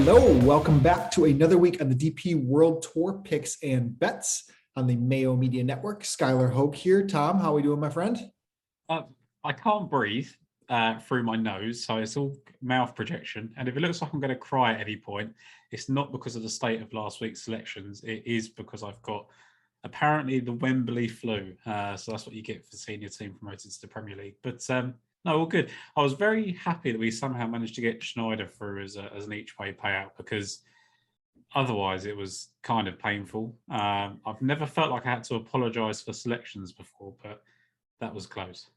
Hello, welcome back to another week on the DP World Tour picks and bets on the Mayo Media Network. Skylar, Hoke here. Tom, how are we doing, my friend? I can't breathe through my nose, so it's all mouth projection. And if it looks like I'm going to cry at any point, it's not because of the state of last week's selections. It is because I've got apparently the Wembley flu. So that's what you get for seeing your team promoted to the Premier League. But no, all good. I was very happy that we somehow managed to get Schneider through as an each way payout, because otherwise it was kind of painful. I've never felt like I had to apologise for selections before, but that was close.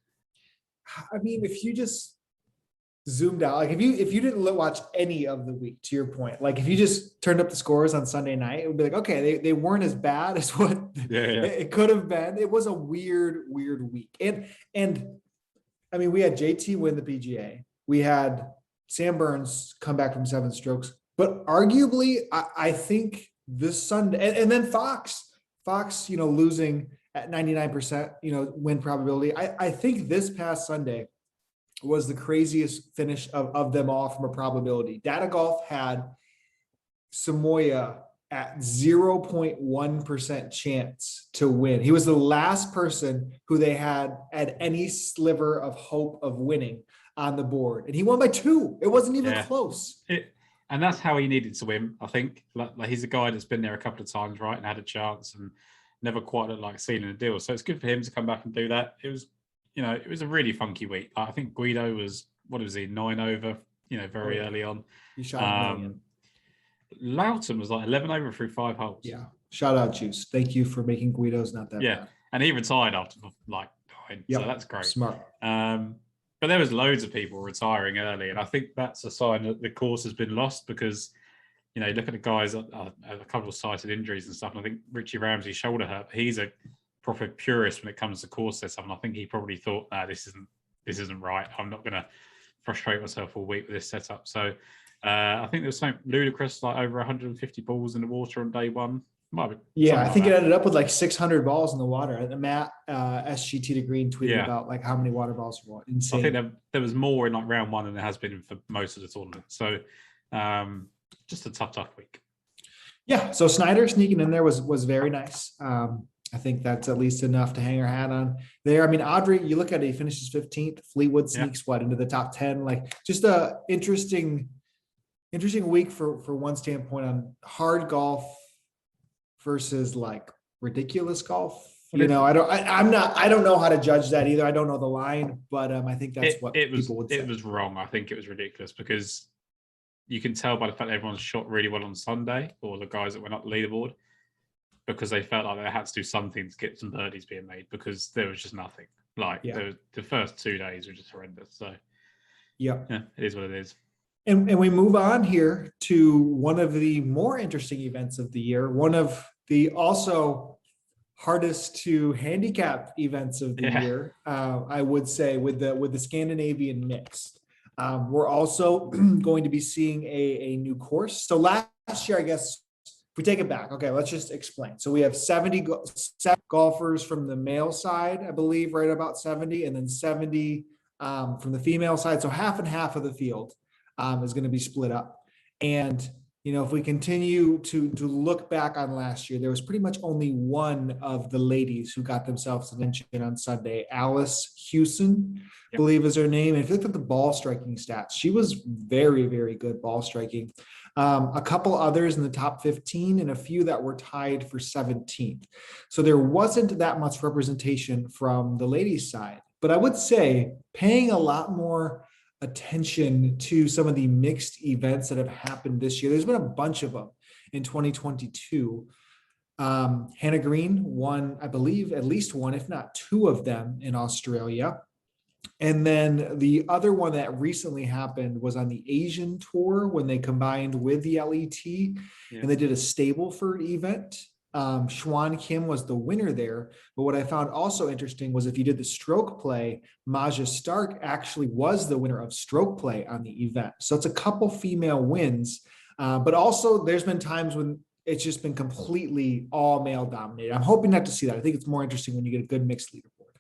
I mean, if you just zoomed out, like if you didn't watch any of the week, to your point, like if you just turned up the scores on Sunday night, it would be like, okay, they weren't as bad as what it could have been. It was a weird week. And I mean, we had JT win the PGA. We had Sam Burns come back from 7 strokes. But arguably, I think this Sunday, and then Fox, losing at 99%, win probability. I think this past Sunday was the craziest finish of them all from a probability. Data Golf had Samoya at 0.1% chance to win. He was the last person who they had any sliver of hope of winning on the board. And he won by 2. It wasn't even close. And that's how he needed to win, I think. Like he's a guy that's been there a couple of times, right, and had a chance and never quite looked like sealing a deal. So it's good for him to come back and do that. It was, it was a really funky week. I think Guido was, 9 over, very early on. He shot Loughton was like 11 over through 5 holes. Yeah. Shout out, Juice. Thank you for making Guido's not that bad. And he retired after 9. Yep. So that's great. Smart. But there was loads of people retiring early. And I think that's a sign that the course has been lost, because, look at the guys, a couple of cited injuries and stuff. And I think Richie Ramsey's shoulder hurt. He's a proper purist when it comes to course setup. And I think he probably thought, this isn't right. I'm not going to frustrate myself all week with this setup. So I think there was something ludicrous, like over 150 balls in the water on day one. I think it ended up with like 600 balls in the water. And Matt SGT to Green tweeted about like how many water balls were insane. I think there was more in like round 1 than there has been for most of the tournament. So just a tough week. Yeah. So Snyder sneaking in there was very nice. I think that's at least enough to hang our hat on there. I mean, Audrey, you look at it, he finishes 15th. Fleetwood sneaks into the top 10. Like just a interesting week for one standpoint on hard golf versus like ridiculous golf. I don't know how to judge that either. I don't know the line, but I think that's what people would say. It was wrong. I think it was ridiculous, because you can tell by the fact that everyone's shot really well on Sunday, or the guys that went up the leaderboard, because they felt like they had to do something to get some birdies being made, because there was just nothing. The first 2 days were just horrendous. So it is what it is. And we move on here to one of the more interesting events of the year, one of the also hardest to handicap events of the year, I would say, with the Scandinavian mix. We're also going to be seeing a new course. So last year, I guess, if we take it back, okay, let's just explain. So we have 70 golfers from the male side, I believe, right about 70, and then 70 from the female side. So half and half of the field is going to be split up. And, if we continue to look back on last year, there was pretty much only one of the ladies who got themselves attention on Sunday. Alice Hewson, I believe is her name. And if you look at the ball striking stats, she was very, very good ball striking. A couple others in the top 15 and a few that were tied for 17th. So there wasn't that much representation from the ladies' side. But I would say paying a lot more attention to some of the mixed events that have happened this year. There's been a bunch of them in 2022. Hannah Green won, I believe, at least one, if not 2 of them in Australia. And then the other one that recently happened was on the Asian tour when they combined with the LET and they did a Stableford event. Schwan Kim was the winner there. But what I found also interesting was if you did the stroke play, Maja Stark actually was the winner of stroke play on the event. So it's a couple female wins. But also there's been times when it's just been completely all male dominated. I'm hoping not to see that. I think it's more interesting when you get a good mixed leaderboard.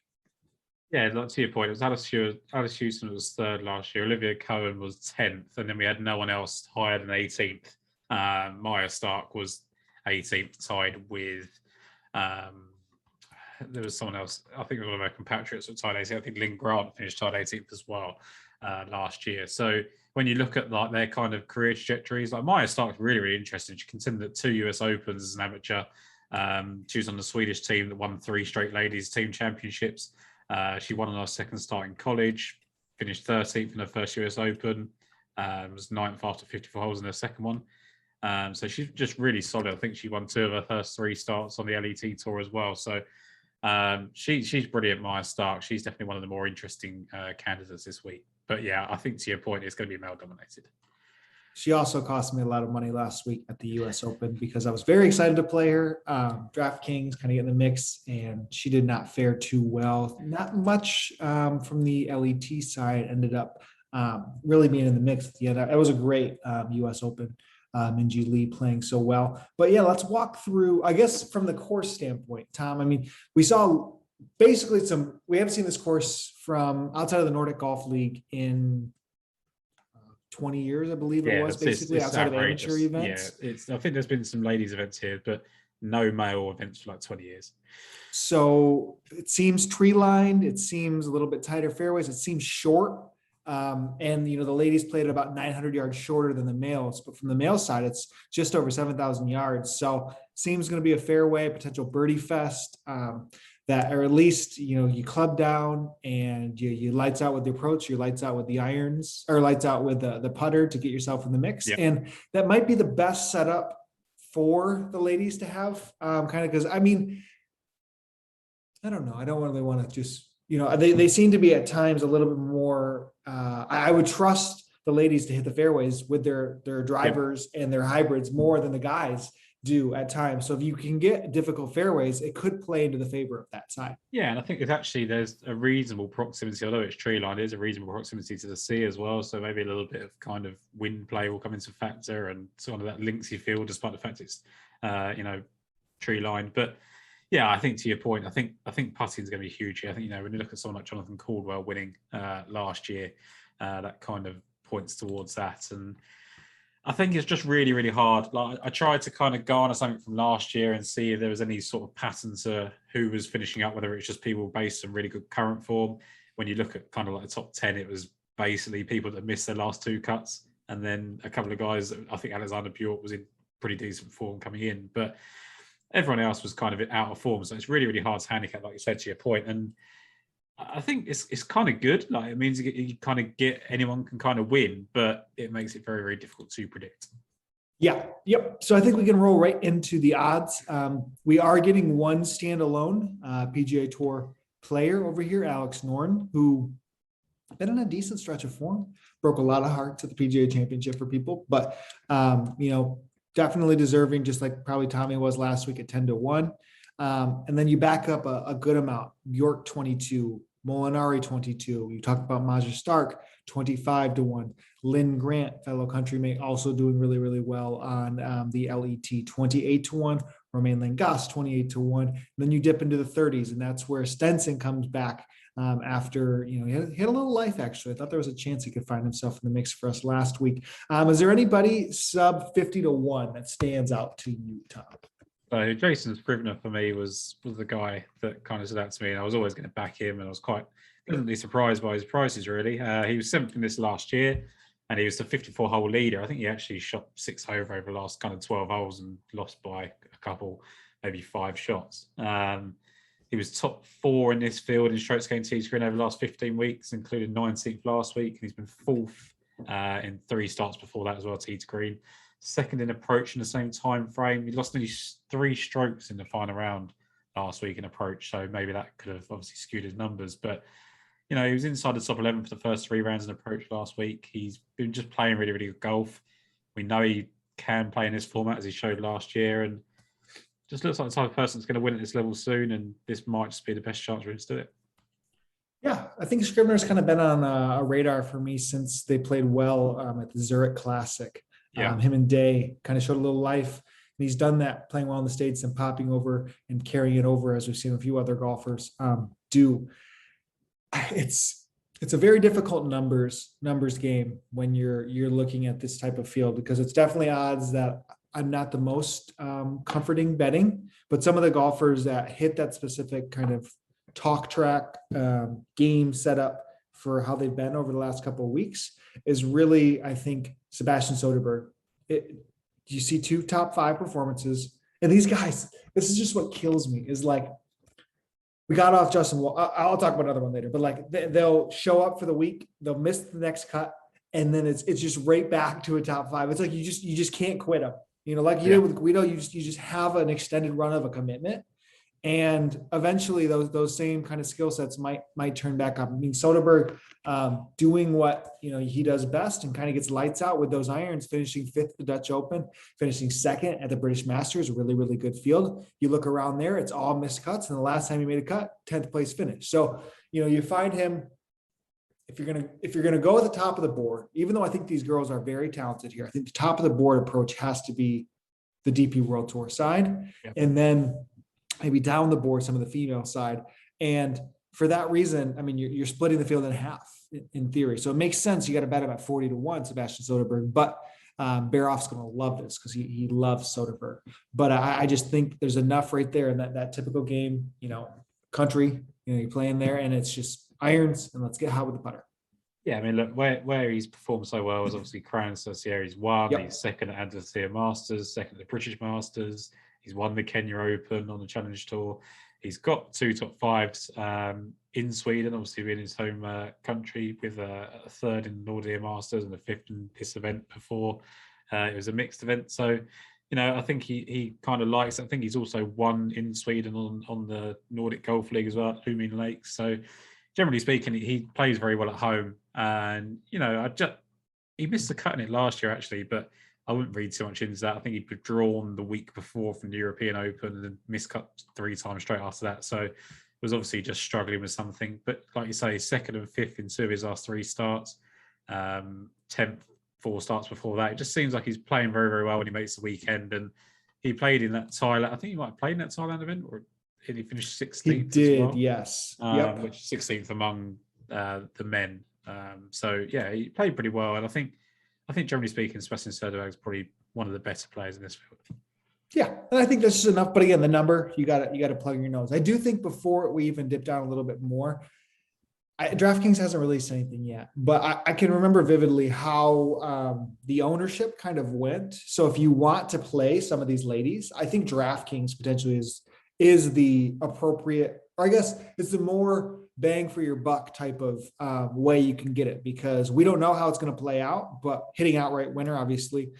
Yeah, like to your point, it was Alice Houston was third last year. Olivia Cohen was 10th, and then we had no one else higher than 18th. Maya Stark was 18th, tied with there was someone else. I think it was one of our compatriots that tied 18th. I think Lynn Grant finished tied 18th as well last year. So when you look at like their kind of career trajectories, like Maya Stark's really, really interesting. She contended at 2 US Opens as an amateur. She was on the Swedish team that won 3 straight ladies team championships. She won on her second start in college, finished 13th in her first US Open, was 9th after 54 holes in her second one. So she's just really solid. I think she won 2 of her first 3 starts on the LET tour as well. So she's brilliant, Maya Stark. She's definitely one of the more interesting candidates this week. But yeah, I think to your point, it's going to be male dominated. She also cost me a lot of money last week at the US Open because I was very excited to play her. DraftKings kind of get in the mix, and she did not fare too well. Not much from the LET side ended up really being in the mix at the end. It was a great US Open. Minjee Lee playing so well. But yeah, let's walk through, I guess, from the course standpoint, Tom. I mean, we saw basically we haven't seen this course from outside of the Nordic Golf League in 20 years, I believe it was, basically it's outside outrageous. of amateur events. Yeah, I think there's been some ladies events here, but no male events for like 20 years. So it seems tree lined. It seems a little bit tighter fairways. It seems short. And the ladies played at about 900 yards shorter than the males, but from the male side, it's just over 7,000 yards. So seems going to be a fairway, potential birdie fest, that, or at least, you club down and you lights out with the approach, you lights out with the irons, or lights out with the putter to get yourself in the mix. Yeah. And that might be the best setup for the ladies to have, kind of, because I mean, I don't know. I don't really want to just, they seem to be at times a little bit more, I would trust the ladies to hit the fairways with their drivers and their hybrids more than the guys do at times. So if you can get difficult fairways, it could play into the favor of that side. Yeah, and I think there's a reasonable proximity, although it's tree line, there's a reasonable proximity to the sea as well. So maybe a little bit of kind of wind play will come into factor, and sort of that linksy feel, despite the fact it's tree line. But yeah, I think to your point, I think putting is going to be huge here. I think when you look at someone like Jonathan Caldwell winning last year, that kind of points towards that. And I think it's just really, really hard. Like I tried to kind of garner something from last year and see if there was any sort of pattern to who was finishing up, whether it's just people based on really good current form. When you look at kind of like the top 10, it was basically people that missed their last 2 cuts, and then a couple of guys. I think Alexander Bjork was in pretty decent form coming in, but everyone else was kind of out of form. So it's really, really hard to handicap, like you said, to your point. And I think it's kind of good. Like it means you kind of get anyone can kind of win, but it makes it very, very difficult to predict. Yeah. Yep. So I think we can roll right into the odds. We are getting one standalone PGA Tour player over here, Alex Noren, who been in a decent stretch of form, broke a lot of hearts at the PGA Championship for people, but definitely deserving, just like probably Tommy was last week at 10-1. And then you back up a good amount. York 22, Molinari 22. You talked about Maja Stark 25-1. Lynn Grant, fellow countrymate, also doing really, really well on the LET 28-1. Romain Langas 28-1. And then you dip into the 30s, and that's where Stenson comes back after he had a little life. Actually, I thought there was a chance he could find himself in the mix for us last week. Is there anybody sub 50-1 that stands out to you, Tom? So Jason Scrivener for me was the guy that kind of stood out to me, and I was always going to back him, and I was quite pleasantly surprised by his prices, really. He was 7th in this last year, and he was the 54-hole leader. I think he actually shot 6 over the last kind of 12 holes and lost by a couple, maybe 5 shots. He was top 4 in this field in strokes gained tee to green over the last 15 weeks, including 19th last week, and he's been 4th in 3 starts before that as well, tee to green. 2nd in approach in the same time frame. He lost nearly 3 strokes in the final round last week in approach, so maybe that could have obviously skewed his numbers. But he was inside the top 11 for the first 3 rounds in approach last week. He's been just playing really, really good golf. We know he can play in this format, as he showed last year, and just looks like the type of person that's going to win at this level soon. And this might just be the best chance for him to do it. Yeah, I think Scrivener's kind of been on a radar for me since they played well at the Zurich Classic. Yeah. Him and Day kind of showed a little life. And he's done that playing well in the States and popping over and carrying it over, as we've seen a few other golfers do. it's a very difficult numbers game when you're looking at this type of field, because it's definitely odds that I'm not the most comforting betting, but some of the golfers that hit that specific kind of talk track game setup for how they've been over the last couple of weeks is really, I think, Sebastian Soderberg. You see 2 top 5 performances, and these guys, this is just what kills me is like, we got off Justin. I'll talk about another one later, but like they'll show up for the week, they'll miss the next cut, and then it's just right back to a top 5. It's like you just can't quit them. Like you did with Guido, you just have an extended run of a commitment, and eventually those same kind of skill sets might turn back up. I mean, Soderberg doing what he does best and kind of gets lights out with those irons, finishing 5th at the Dutch Open, finishing 2nd at the British Masters, really, really good field. You look around there, it's all missed cuts, and the last time he made a cut, 10th place finish. So you find him, if you're gonna go at the top of the board, even though I think these girls are very talented here, I think the top of the board approach has to be the DP World Tour side, and then maybe down the board some of the female side. And for that reason, I mean, you're splitting the field in half in theory. So it makes sense. You got to bet him at 40-1, Sebastian Soderberg. But Baroff's going to love this because he loves Soderberg. But I just think there's enough right there in that typical game, country, you're playing there, and it's just irons and let's get hot with the putter. Yeah, I mean, look, where he's performed so well is obviously Crown Association. He's won. Yep. He's 2nd at Andalusia Masters, 2nd at the British Masters. He's won the Kenya Open on the Challenge Tour. He's got 2 top 5s in Sweden, obviously being his home country, with a 3rd in the Nordea Masters and a 5th in this event before. It was a mixed event. So, I think he kind of likes it. I think he's also won in Sweden on the Nordic Golf League as well at Lumin Lakes. So, generally speaking, he plays very well at home. And, he missed the cut in it last year, actually, but I wouldn't read too much into that. I think he'd withdrawn the week before from the European Open and then missed cut 3 times straight after that. So it was obviously just struggling with something. But like you say, 2nd and 5th in 2 of his last 3 starts, 10th, 4 starts before that. It just seems like he's playing very, very well when he makes the weekend. And he played in that Thailand. I think he might have played in that Thailand event, or he finished 16th. He did, as well, yes. Which 16th among the men. So yeah, he played pretty well, and I think generally speaking, Sebastian Soderberg is probably one of the better players in this field. Yeah, and I think that's just enough. But again, the number you got to plug in your nose. I do think before we even dip down a little bit more, DraftKings hasn't released anything yet, but I can remember vividly how the ownership kind of went. So if you want to play some of these ladies, I think DraftKings potentially is the appropriate, or I guess it's the more bang for your buck type of way you can get it, because we don't know how it's going to play out, but hitting outright winner obviously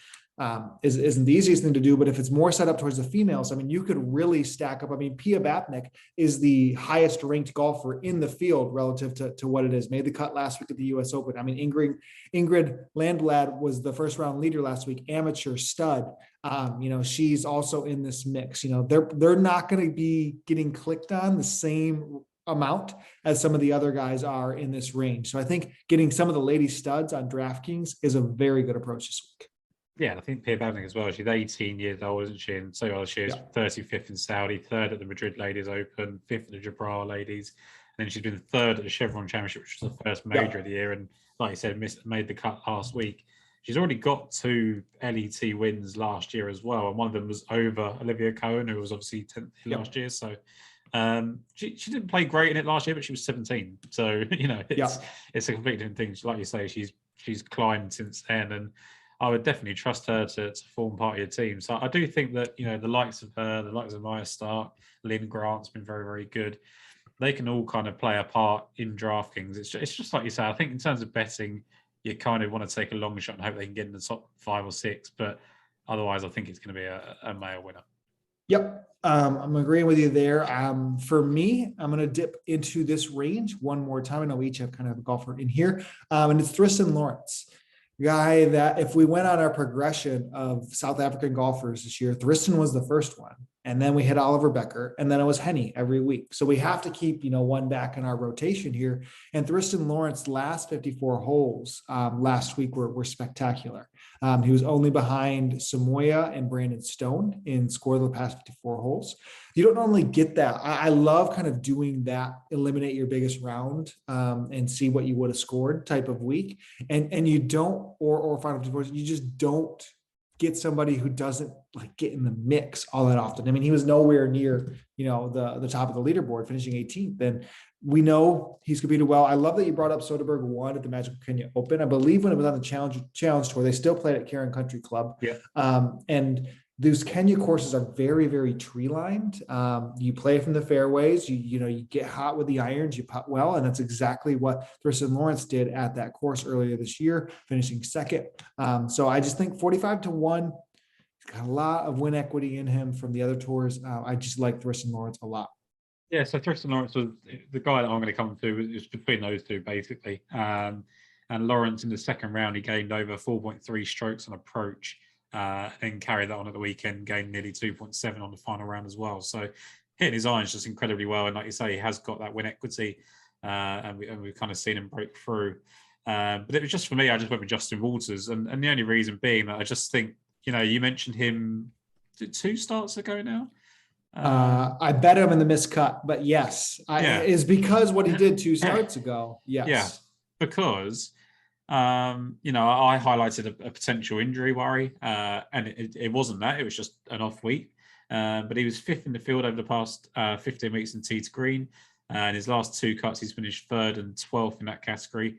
isn't the easiest thing to do. But if it's more set up towards the females, I mean, you could really stack up. I mean, Pia Bapnik is the highest ranked golfer in the field relative to what it is. Made the cut last week at the US Open. I mean, Ingrid Landblad was the first round leader last week, amateur stud. She's also in this mix. They're not going to be getting clicked on the same amount as some of the other guys are in this range. So I think getting some of the lady studs on DraftKings is a very good approach this week. Yeah, and I think Pia Bapnik as well. She's 18 years old, isn't she? And so she was 35th in Saudi, 3rd at the Madrid Ladies Open, 5th at the Jabra Ladies. And then she's been 3rd at the Chevron Championship, which was the first major of the year. And like you said, made the cut last week. She's already got 2 LET wins last year as well. And one of them was over Olivia Cohen, who was obviously 10th last year. So she didn't play great in it last year, but she was 17. So, it's a completely different thing. Like you say, she's climbed since then. And I would definitely trust her to form part of your team. So I do think that, the likes of her, the likes of Maya Stark, Lynn Grant's been very, very good. They can all kind of play a part in DraftKings. It's just like you say, I think in terms of betting, you kind of want to take a long shot and hope they can get in the top 5 or 6. But otherwise, I think it's going to be a Mayo winner. Yep. I'm agreeing with you there. For me, I'm going to dip into this range one more time. I know we each have kind of a golfer in here. And it's Thriston Lawrence. Guy that if we went on our progression of South African golfers this year, Thriston was the first one. And then we had Oliver Becker, and then it was Henny every week. So we have to keep, one back in our rotation here. And Thurston Lawrence last 54 holes last week were spectacular. He was only behind Samoya and Brandon Stone in score the past 54 holes. You don't normally get that. I love kind of doing that, eliminate your biggest round and see what you would have scored type of week. And you don't, or final 54, you just don't get somebody who doesn't like get in the mix all that often. I mean, he was nowhere near, the top of the leaderboard, finishing 18th. And we know he's competed well. I love that you brought up Soderberg won at the Magical Kenya Open. I believe when it was on the Challenge Tour, they still played at Karen Country Club. Yeah. And those Kenya courses are very, very tree lined. You play from the fairways, you get hot with the irons, you putt well. And that's exactly what Thurston Lawrence did at that course earlier this year, finishing second. So I just think 45-1, he's got a lot of win equity in him from the other tours. I just like Thurston Lawrence a lot. Yeah, so Thurston Lawrence was the guy that I'm going to come to. It was between those two, basically. And Lawrence in the second round, he gained over 4.3 strokes on approach. And carried that on at the weekend, gained nearly 2.7 on the final round as well. So hitting his irons just incredibly well. And like you say, he has got that win equity, and we've kind of seen him break through. But it was just for me, I just went with Justin Walters. And the only reason being that I just think, you mentioned him 2 starts ago now. I bet him in the miscut, but yes, is because what he did 2 starts ago. Yes. Yeah, because I highlighted a potential injury worry, and it wasn't that. It was just an off week. But he was 5th in the field over the past 15 weeks in tee to green. And his last 2 cuts, he's finished 3rd and 12th in that category,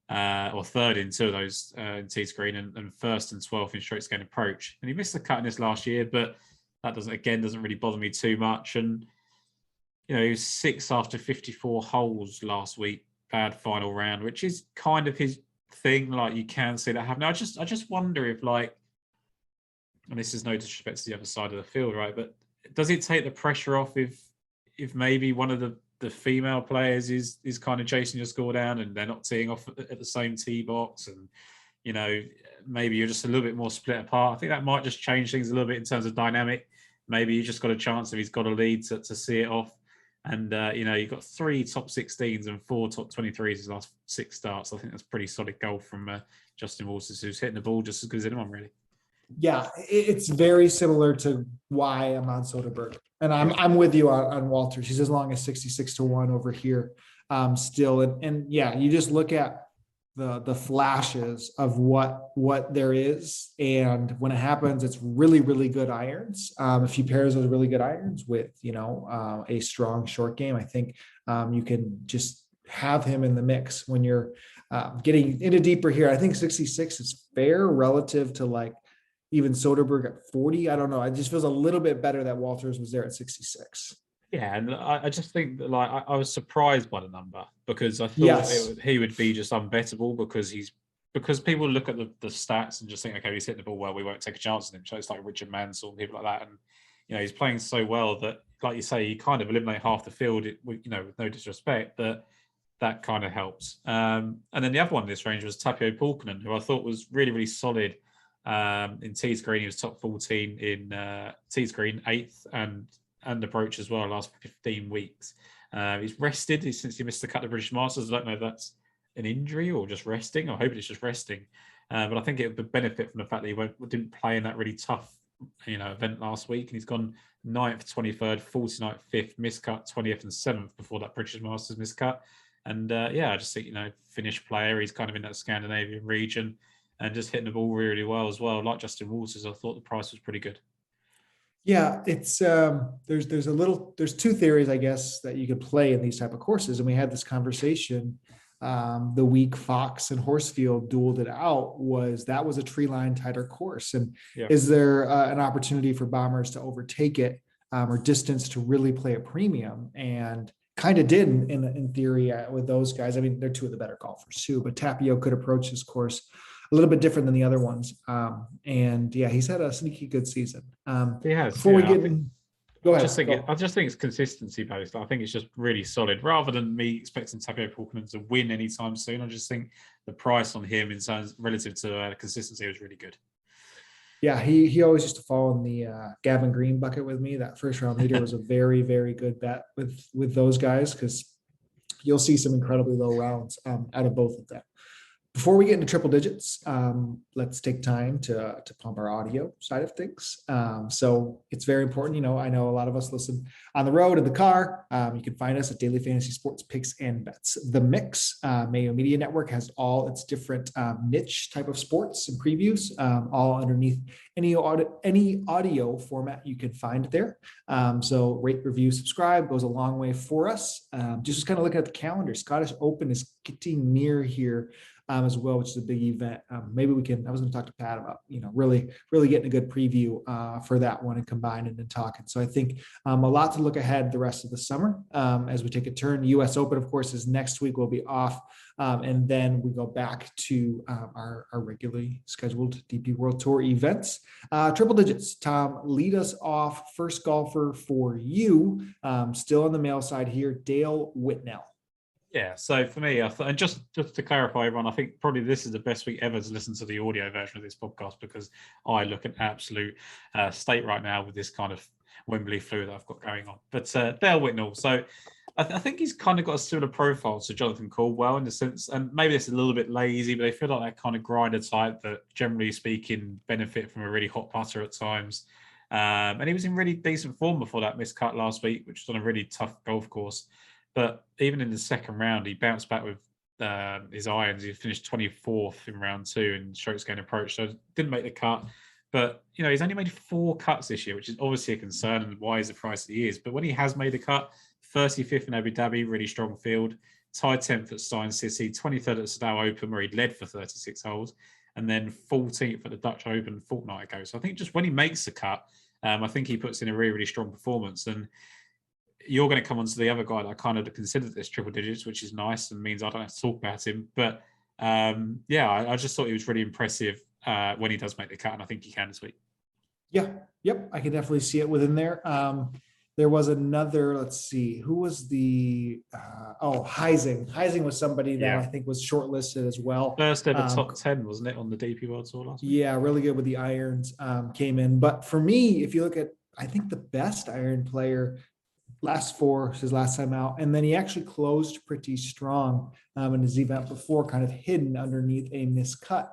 or 3rd in 2 of those in tee to green, and 1st and 12th in strokes gained approach. And he missed the cut in this last year, but that doesn't really bother me too much. And he was 6th after 54 holes last week, bad final round, which is kind of his thing. Like, you can see that happening. I just wonder if, like, and this is no disrespect to the other side of the field, right? But does it take the pressure off if maybe one of the female players is kind of chasing your score down and they're not teeing off at the same tee box, and maybe you're just a little bit more split apart? I think that might just change things a little bit in terms of dynamic. Maybe you just got a chance if he's got a lead to see it off. And, you've got 3 top 16s and 4 top 23s his last 6 starts. I think that's pretty solid goal from Justin Walters, who's hitting the ball just as good as anyone, really. Yeah, it's very similar to why I'm on Soderberg. And I'm with you on Walters. He's as long as 66-1 over here still. And yeah, you just look at the flashes of what there is, and when it happens, it's really, really good irons. If you pair those really good irons with a strong short game, I think you can just have him in the mix when you're getting into deeper here. I think 66 is fair relative to like even Soderberg at 40. I don't know. It just feels a little bit better that Walters was there at 66. Yeah, and I just think that, like, I was surprised by the number, because I thought he would be just unbettable, because people look at the stats and just think, okay, he's hitting the ball well, we won't take a chance on him. So it's like Richard Mansell and people like that, and he's playing so well that, like you say, you kind of eliminate half the field. With no disrespect, but that kind of helps. And then the other one in this range was Tapio Pulkkinen, who I thought was really, really solid in tees green. He was top 14 in tees green, 8th and approach as well last 15 weeks. He's rested since he missed the cut of the British Masters. I don't know if that's an injury or just resting. I hope it's just resting. But I think it would benefit from the fact that he didn't play in that really tough event last week. And he's gone 9th, 23rd, 49th, 5th, miscut, 20th and 7th before that British Masters miscut. And I just think, Finnish player. He's kind of in that Scandinavian region and just hitting the ball really, really well as well. Like Justin Walters, I thought the price was pretty good. Yeah, it's there's 2 theories, I guess, that you could play in these type of courses. And we had this conversation the week Fox and Horsfield dueled it out. That was a tree line tighter course. And is there an opportunity for Bombers to overtake it or distance to really play a premium? And kind of did in theory with those guys. I mean, they're 2 of the better golfers too, but Tapio could approach this course a little bit different than the other ones. And he's had a sneaky good season. He has. Before we get in, go ahead. I just think it's consistency based. I think it's just really solid. Rather than me expecting Tapio Pulkkinen to win anytime soon, I just think the price on him in terms relative to consistency was really good. Yeah, he always used to fall in the Gavin Green bucket with me. That first round leader was a very, very good bet with those guys, because you'll see some incredibly low rounds out of both of them. Before we get into triple digits, let's take time to pump our audio side of things. So it's very important. You know, I know a lot of us listen on the road, in the car. You can find us at Daily Fantasy Sports Picks and Bets. The Mix, Mayo Media Network, has all its different niche type of sports and previews, all underneath any audio format you can find there. So rate, review, subscribe goes a long way for us. Just kind of looking at the calendar, Scottish Open is getting near here as well, which is a big event. Maybe we can, I was going to talk to Pat about, you know, really getting a good preview for that one and combining and talking. So I think a lot to look ahead the rest of the summer as we take a turn. US Open, of course, is next week. We'll be off. And then we go back to our regularly scheduled DP World Tour events. Triple digits, Tom, lead us off. First golfer for you, still on the male side here, Dale Whitnell. Yeah, so for me, and just to clarify, everyone, I think probably this is the best week ever to listen to the audio version of this podcast, because I look at absolute state right now with this kind of Wembley flu that I've got going on. But Dale Whitnell, so I think he's kind of got a similar profile to Jonathan Caldwell in the sense, and maybe this is a little bit lazy, but I feel like that kind of grinder type that, generally speaking, benefit from a really hot putter at times. And he was in really decent form before that missed cut last week, which was on a really tough golf course. But even in the second round, he bounced back with his irons. He finished 24th in round 2 in strokes gained approach, so didn't make the cut. But, you know, he's only made 4 cuts this year, which is obviously a concern, and why is the price that he is. But when he has made a cut, 35th in Abu Dhabi, really strong field, tied 10th at Stein City, 23rd at Sadao Open, where he led for 36 holes, and then 14th at the Dutch Open a fortnight ago. So I think just when he makes the cut, I think he puts in a really, really strong performance. And you're going to come on to the other guy that I kind of considered this triple digits, which is nice and means I don't have to talk about him. But I just thought he was really impressive when he does make the cut, and I think he can this week. Yeah, yep, I can definitely see it within there. There was another, let's see, who was the, Heising. Heising was somebody that I think was shortlisted as well. First ever top 10, wasn't it, on the DP World Tour last week? Yeah, really good with the irons, came in. But for me, if you look at, I think the best iron player last 4, his last time out, and then he actually closed pretty strong in his event before, kind of hidden underneath a miscut.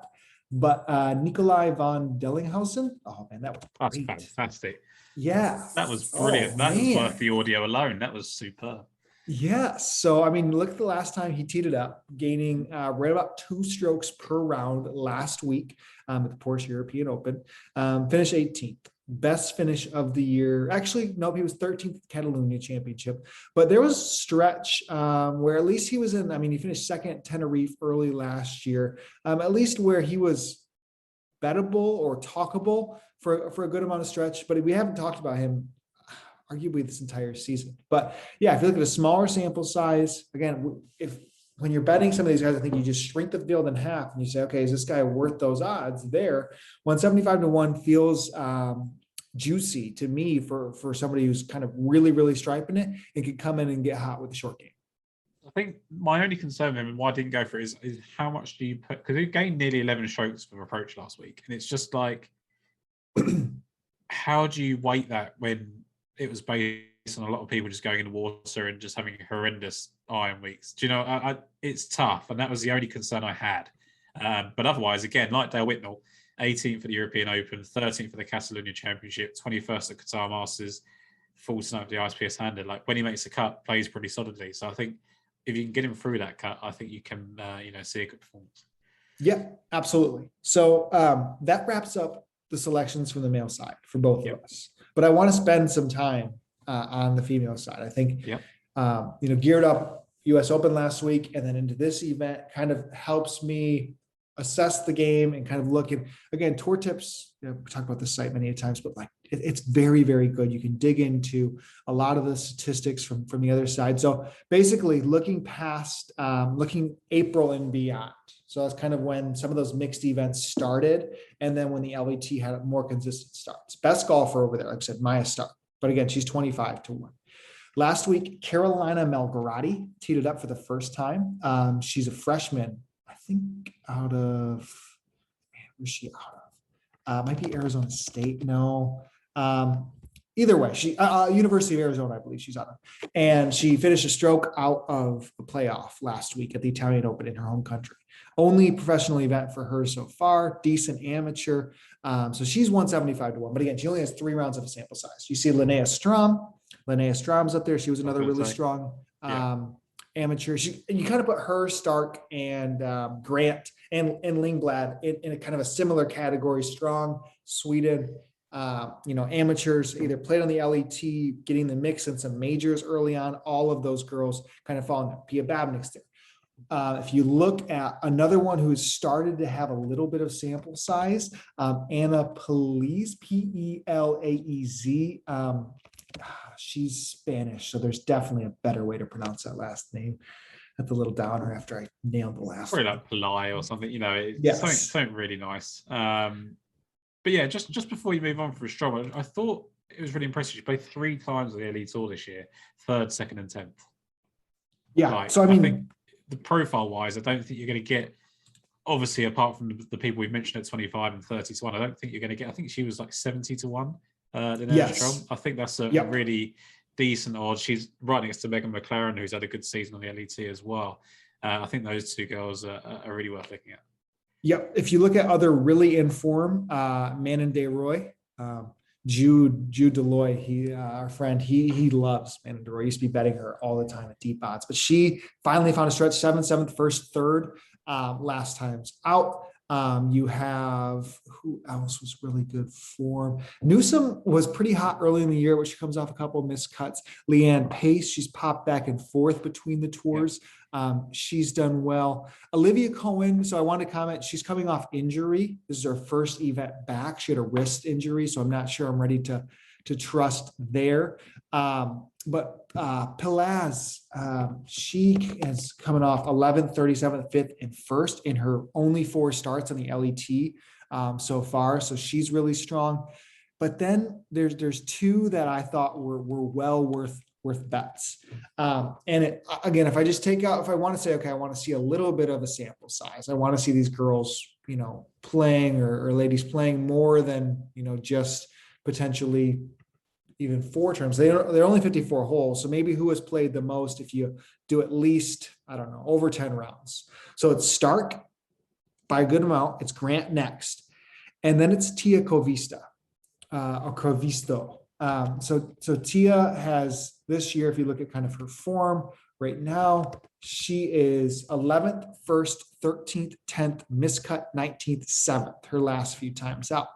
But Nikolai von Dellinghausen, oh man, that was great. That's fantastic. Yeah, that was brilliant. That was worth the audio alone. That was superb. Yeah, so I mean, look at the last time he teed it up, gaining right about 2 strokes per round last week at the Porsche European Open. Finished 18th. Best finish of the year. Actually, nope, he was 13th at the Catalunya Championship. But there was a stretch where at least he was in, I mean, he finished second at Tenerife early last year, at least where he was bettable or talkable for a good amount of stretch. But we haven't talked about him arguably this entire season. But yeah, if you look at a smaller sample size, again, when you're betting some of these guys, I think you just shrink the field in half and you say, okay, is this guy worth those odds there? 175-1 feels juicy to me for somebody who's kind of really striping it and could come in and get hot with the short game. I think my only concern with him and why I didn't go for it is how much do you put, because he gained nearly 11 strokes for approach last week. And it's just like, how do you weight that when it was based on a lot of people just going in the water and just having horrendous iron weeks? Do you know, it's tough. And that was the only concern I had. But otherwise, again, like Dale Whitnell, 18th for the European Open, 13th for the Catalunya Championship, 21st at Qatar Masters, 14th at the ISPS Handed. Like when he makes a cut, plays pretty solidly. So I think if you can get him through that cut, I think you can, see a good performance. Yeah, absolutely. So that wraps up the selections from the male side for both of us. But I want to spend some time on the female side. I think, geared up US Open last week and then into this event kind of helps me assess the game and kind of look at, again, tour tips. We talk about this site many times, but like it's very good. You can dig into a lot of the statistics from the other side. So basically looking past, looking April and beyond. So that's kind of when some of those mixed events started. And then when the LVT had more consistent starts. Best golfer over there, like I said, Maya Stark. But again, she's 25-1. Last week, Carolina Melgarati teed it up for the first time. She's a freshman, I think out of, where's she out of? Might be Arizona State. No. Either way, she University of Arizona, I believe she's on it. And she finished a stroke out of the playoff last week at the Italian Open in her home country. Only professional event for her so far, decent amateur. So she's 175-1. But again, she only has 3 rounds of a sample size. You see Linnea Strom. Linnea Strom's up there. She was another really strong amateur. You kind of put her, Stark, and Grant and Lingblad in a kind of a similar category. Strong, Sweden. Amateurs either played on the LET, getting the mix in some majors early on. All of those girls kind of fall in. Pia Babnick's there. If you look at another one who's started to have a little bit of sample size, Anna Pelaez, Pelaez. She's Spanish, so there's definitely a better way to pronounce that last name. At the little downer after I nailed the last. Probably like Pelai or something. Something really nice. But yeah, just before you move on for Strong, I thought it was really impressive. She played 3 times on the Elite Tour this year, 3rd, 2nd, and 10th. Yeah. So I think the profile-wise, I don't think you're going to get. Obviously, apart from the people we've mentioned at 25 and 30-1, I don't think you're going to get. I think she was like 70-1. Yes. Strong. I think that's a really decent odds. She's right next to Megan McLaren, who's had a good season on the LET as well. I think those 2 girls are really worth looking at. Yep. If you look at other really in form, Manon DeRoy, Jude Deloy, our friend, he loves Manon DeRoy. He used to be betting her all the time at deep odds, but she finally found a stretch 7th, 7th, 1st, 3rd last time's out. You have who else was really good form? Newsom was pretty hot early in the year, but she comes off a couple of missed cuts. Leanne Pace, she's popped back and forth between the tours. She's done well. Olivia Cohen, so I want to comment, she's coming off injury. This is her first event back. She had a wrist injury, so I'm not sure I'm ready to trust there. But Pelaz, she is coming off 11th, 37th, 5th, and 1st in her only 4 starts on the LET so far. So she's really strong. But then there's 2 that I thought were well worth bets. Again, if I just take out, if I want to say, okay, I want to see a little bit of a sample size. I want to see these girls, playing or ladies playing more than, just potentially even 4 terms. They're only 54 holes. So maybe who has played the most if you do at least, I don't know, over 10 rounds. So it's Stark by a good amount. It's Grant next. And then it's Tia Covista or Covisto. So Tia has this year, if you look at kind of her form right now, she is 11th, 1st, 13th, 10th, miscut, 19th, 7th, her last few times out.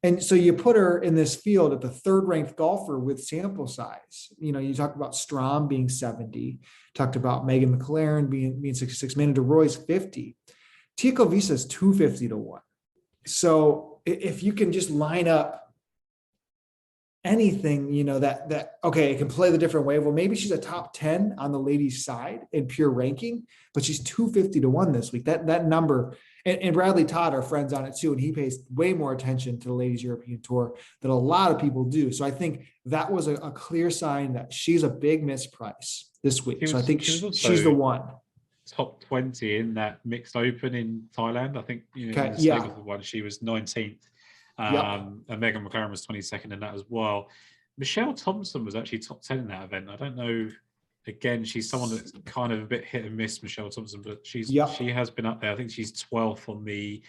And so you put her in this field at the 3rd ranked golfer with sample size. You talk about Strom being 70, talked about Megan McLaren being 66, Manon DeRoy's 50. Tia Covista is 250-1. So if you can just line up anything, that okay, it can play the different way. Well, maybe she's a top 10 on the ladies' side in pure ranking, but she's 250-1 this week. That number, and Bradley Todd, our friends on it too, and he pays way more attention to the ladies' European Tour than a lot of people do. So I think that was a clear sign that she's a big misprice this week. So I think she's the one. Top 20 in that mixed open in Thailand. I think the one she was 19th. And Megan McLaren was 22nd in that as well. Michelle Thompson was actually top 10 in that event. I don't know. Again, she's someone that's kind of a bit hit and miss, Michelle Thompson, but she has been up there. I think she's 12th on the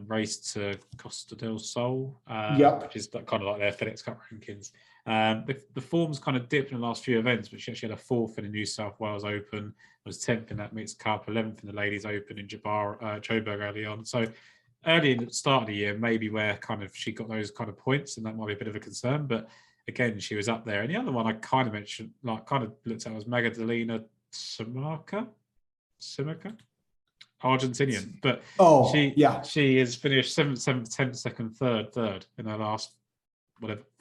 race to Costa del Sol, which is kind of like their FedEx Cup rankings. The form's kind of dipped in the last few events, but she actually had a 4th in the New South Wales Open, was 10th in that mixed cup, 11th in the Ladies Open in Joburg early on. So early in the start of the year, maybe where kind of she got those kind of points, and that might be a bit of a concern. But again, she was up there. And the other one I kind of mentioned, kind of looked at, was Magdalena Simaca, Argentinian. But she has finished 7th, 7th, 10th, 2nd, 3rd in her last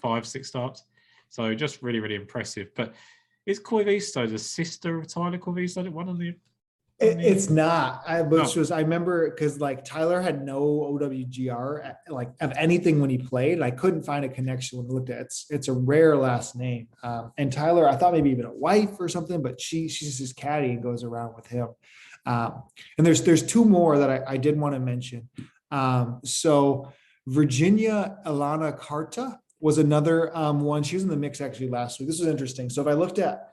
5, 6 starts. So just really, really impressive. But is Coivisto the sister of Tyler Coivisto? One of the It's not. I remember because Tyler had no OWGR of anything when he played. I couldn't find a connection when I looked at it. It's a rare last name. And Tyler, I thought maybe even a wife or something, but she's his caddy and goes around with him. And there's 2 more that I did want to mention. So Virginia Alana Carta was another one. She was in the mix actually last week. This was interesting. So if I looked at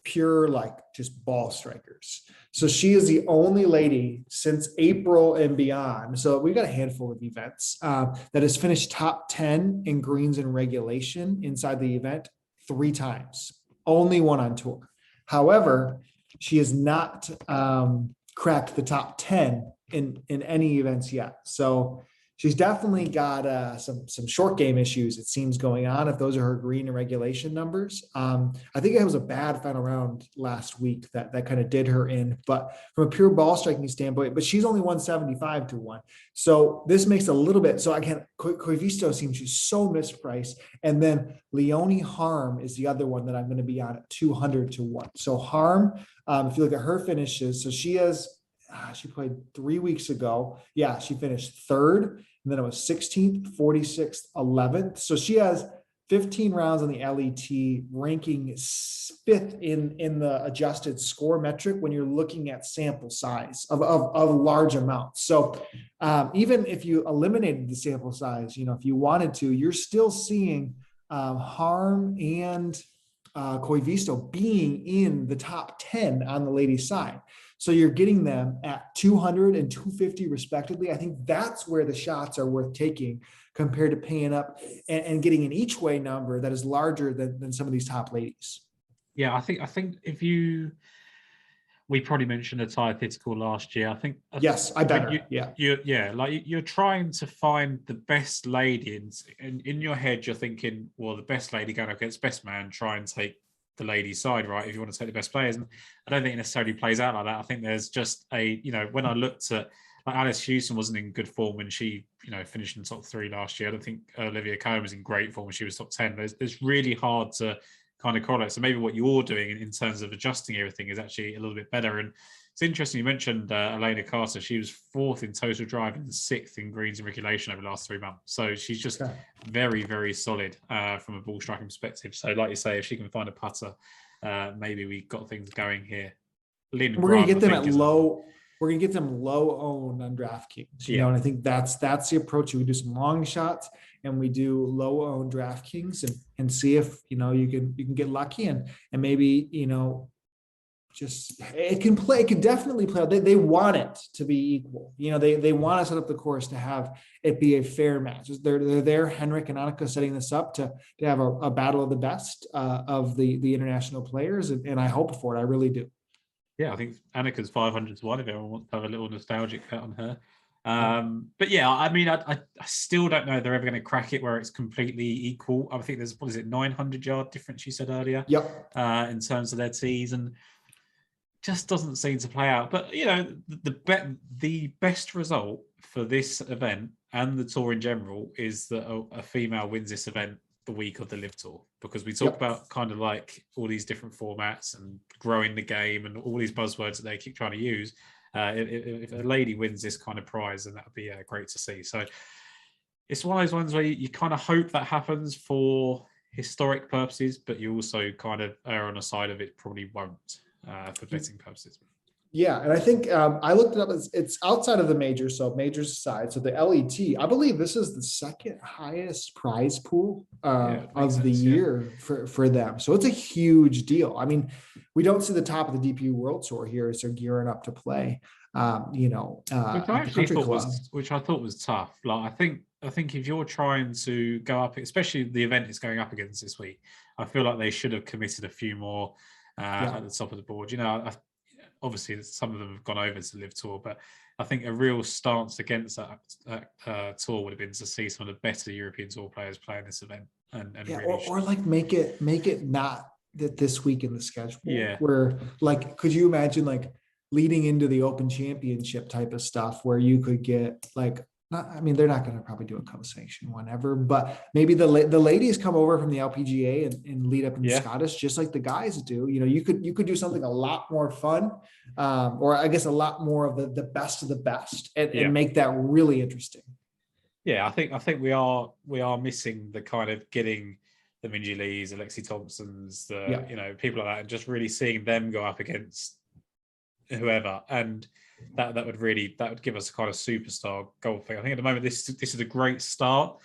pure like just ball strikers, so she is the only lady since April and beyond. So we've got a handful of events that has finished top 10 in greens and regulation inside the event 3 times. Only one on tour. However, she has not cracked the top 10 in any events yet. So she's definitely got some short game issues, it seems, going on, if those are her green and regulation numbers. I think it was a bad final round last week that kind of did her in, but from a pure ball striking standpoint, but she's only 175 to 1. So this makes a little bit, so again, Koivisto seems she's so mispriced. And then Leonie Harm is the other one that I'm going to be on at 200 to 1. So Harm, if you look at her finishes, so she has, she played 3 weeks ago. Yeah, she finished 3rd, and then it was 16th, 46th, 11th. So she has 15 rounds on the LET, ranking 5th in the adjusted score metric when you're looking at sample size of large amounts. So even if you eliminated the sample size, if you wanted to, you're still seeing Harm and Koivisto being in the top 10 on the ladies' side. So you're getting them at 200 and 250 respectively. I think that's where the shots are worth taking compared to paying up and getting an each way number that is larger than some of these top ladies. Yeah, I think we probably mentioned a Thai Theatical last year. I think yes, I better. You're trying to find the best lady, and in your head you're thinking, well, the best lady going up against best man, try and take the ladies' side, right? If you want to take the best players, and I don't think it necessarily plays out like that. I think there's just when I looked at, like, Alice Houston wasn't in good form when she finished in top 3 last year. I don't think Olivia Cohen was in great form when she was top 10. It's really hard to kind of correlate. So maybe what you're doing in terms of adjusting everything is actually a little bit better. And it's interesting you mentioned Elena Carter. She was 4th in total drive and 6th in greens and regulation over the last 3 months. So she's just very, very solid from a ball striking perspective. So like you say, if she can find a putter, maybe we got things going here. We're going to get them at low. We're going to get them low owned on DraftKings, and I think that's the approach. We do some long shots and we do low owned DraftKings and see if, you can get lucky and maybe, just it can definitely play out. They want it to be equal. They want to set up the course to have it be a fair match. They're there, Henrik and Annika, setting this up to have a battle of the best of the international players, and I hope for it. I really do. Yeah, I think Annika's 500 to 1 if everyone wants to have a little nostalgic bet on her. But yeah, I mean, I still don't know if they're ever going to crack it where it's completely equal. I think there's, 900-yard difference you said earlier? Yep. In terms of their tees, and just doesn't seem to play out. But the best result for this event and the tour in general is that a female wins this event the week of the Live Tour, because we talk about kind of like all these different formats and growing the game and all these buzzwords that they keep trying to use. If a lady wins this kind of prize, then that would be great to see. So it's one of those ones where you kind of hope that happens for historic purposes, but you also kind of err on the side of it probably won't for betting purposes. Yeah, and I think I looked it up. It's outside of the majors, so majors aside. So the LET, I believe this is the second highest prize pool of the year for them. So it's a huge deal. I mean, we don't see the top of the DP World Tour here as they're gearing up to play. Which I thought was tough. Like I think if you're trying to go up, especially the event is going up against this week, I feel like they should have committed a few more at the top of the board. Obviously, some of them have gone over to Live Tour, but I think a real stance against that tour would have been to see some of the better European Tour players playing this event, and really or like make it not that this week in the schedule. Yeah, where like, could you imagine like leading into the Open Championship type of stuff where you could get like. They're not going to probably do a co-sanction one ever, but maybe the ladies come over from the LPGA and lead up in the Scottish, just like the guys do. You could do something a lot more fun, or I guess a lot more of the best of the best, and make that really interesting. Yeah, I think we are missing the kind of getting the Minjee Lees, Alexi Thompsons, people like that, and just really seeing them go up against whoever, and that would give us a kind of superstar golf thing. I think at the moment this is a great start,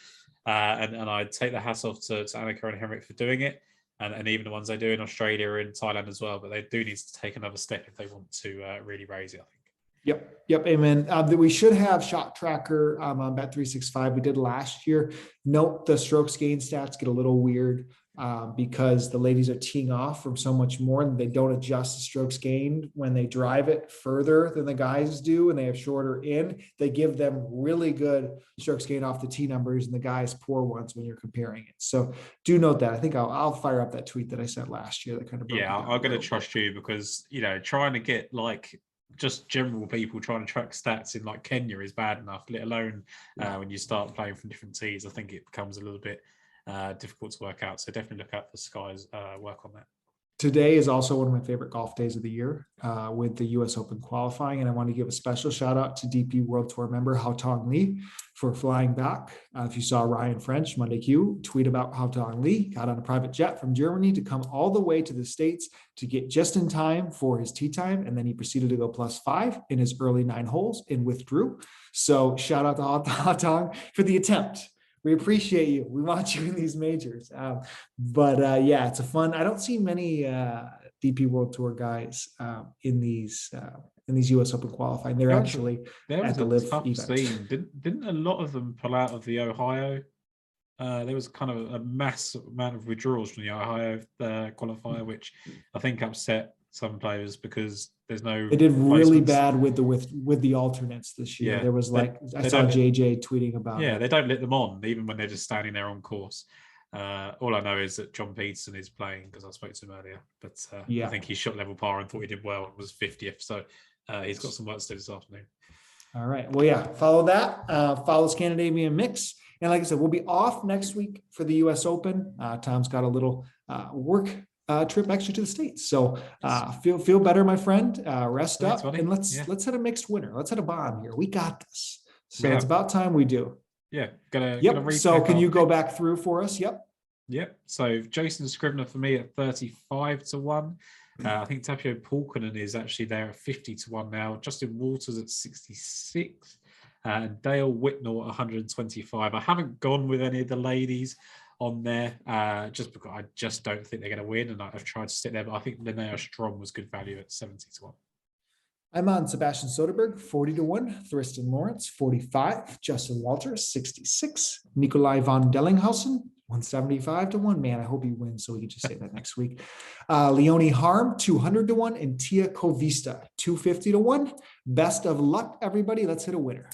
and I'd take the hat off to Annika and Henrik for doing it, and even the ones they do in Australia or in Thailand as well. But they do need to take another step if they want to really raise it, I think. Yep, amen. We should have shot tracker on Bet365. We did last year. Note the strokes gain stats get a little weird because the ladies are teeing off from so much more, and they don't adjust the strokes gained when they drive it further than the guys do, and they have shorter in. They give them really good strokes gain off the tee numbers, and the guys poor ones when you're comparing it. So do note that. I think I'll fire up that tweet that I sent last year that kind of broke I'm going to trust you because trying to get like just general people trying to track stats in like Kenya is bad enough, let alone when you start playing from different tees. I think it becomes a little bit difficult to work out. So definitely look at the Sky's work on that. Today is also one of my favorite golf days of the year with the US Open qualifying. And I want to give a special shout out to DP World Tour member Haotong Li for flying back. If you saw Ryan French, Monday Q, tweet about Haotong Li, got on a private jet from Germany to come all the way to the States to get just in time for his tee time. And then he proceeded to go +5 in his early 9 holes and withdrew. So shout out to Haotong for the attempt. We appreciate you. We want you in these majors. But it's a fun. I don't see many DP World Tour guys in these US Open qualifying. They're actually at the live event. Didn't a lot of them pull out of the Ohio? There was kind of a mass amount of withdrawals from the Ohio qualifier, which I think upset some players because there's no. They did really bad with the alternates this year. Yeah, there was I saw JJ tweeting about. Yeah, they don't let them on even when they're just standing there on course. All I know is that John Peterson is playing because I spoke to him earlier, but I think he shot level par and thought he did well and was 50th. So he's got some work to do this afternoon. All right. Well, follow that. Follow Scandinavian Mix. And like I said, we'll be off next week for the US Open. Tom's got a little work trip extra to the States. So feel better, my friend. Rest up, buddy. And let's hit a mixed winner. Let's hit a bomb here. We got this. So it's about time we do. Yeah. So can you go back through for us? Yep. So Jason Scrivener for me at 35 to 1. I think Tapio Pulkkinen is actually there at 50 to 1 now. Justin Walters at 66. And Dale Whitnell at 125. I haven't gone with any of the ladies on there just because I just don't think they're going to win, and I've tried to stick there, but I think Linnea Strom was good value at 70 to 1. I'm on Sebastian Soderberg, 40 to 1, Thriston Lawrence, 45, Justin Walters, 66, Nikolai von Dellinghausen, 175 to 1. Man, I hope he wins so we can just say that next week. Leonie Harm, 200 to 1, and Tia Kovista, 250 to 1. Best of luck, everybody. Let's hit a winner.